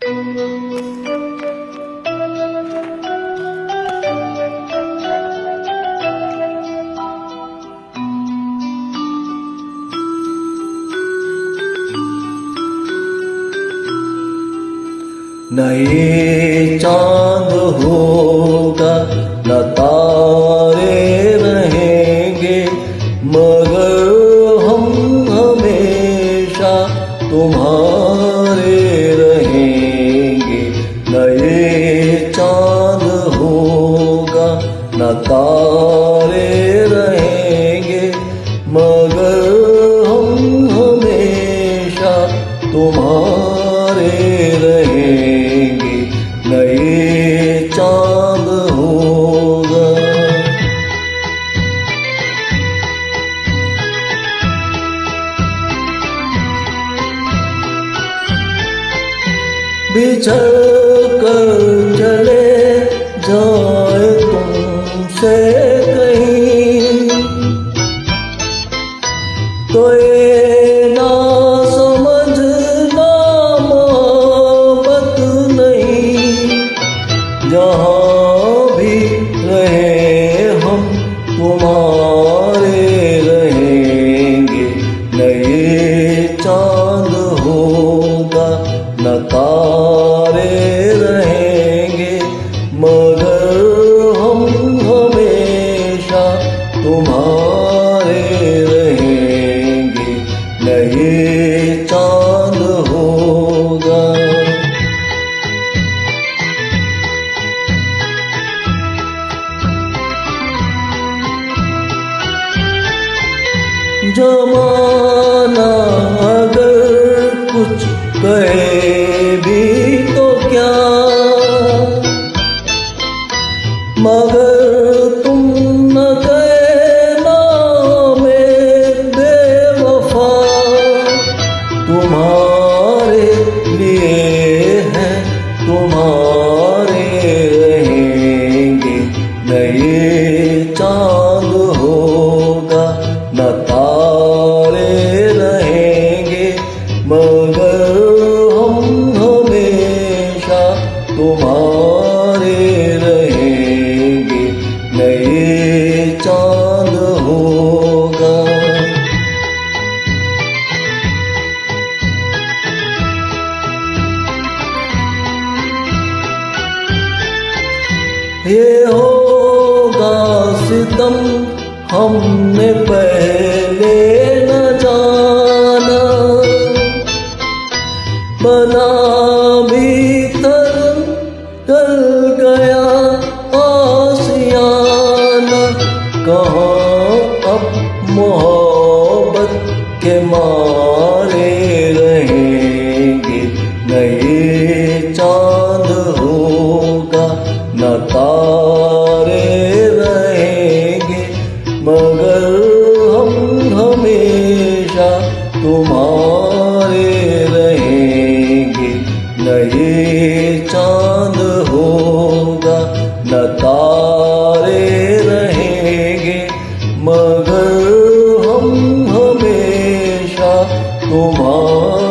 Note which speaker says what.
Speaker 1: न ये चांद होगा न तारे रहेंगे, मगर हम हमेशा तुम्हारे रहेंगे। न ये चांद होगा न तारे रहेंगे, मगर हम हमेशा तुम्हारे रहेंगे। न ये चांद होगा। बिछड़ कर चले जाए तुमसे कहीं, तो ये ना समझना मोहब्बत नहीं। जहाँ भी रहे हम तुम्हारे रहेंगे। न ये चांद होगा न तारे रहेंगे, मगर हम हमेशा तुम्हारे रहेंगे। न ये चांद होगा। जमाना अगर कुछ कहे भी तो क्या, मगर तुम न कहना मैं बेवफा। तुम्हारे लिए हैं तुम्हारे रहेंगे। न ये चांद होगा न तारे रहेंगे, मगर हम हमेशा तुम्हारे रहेंगे। न ये चांद होगा। ये होगा सितम हमने पहले न जाना, बना भीतर डल गया आसियाना। कहाँ अब मोहब्बत के मारे रहेंगे। न ये चांद होगा न तारे रहेंगे, मगर हम हमेशा तुम्हारे रहेंगे। न ये चांद होगा न तारे रहेंगे, मगर हम हमेशा तुम्हारे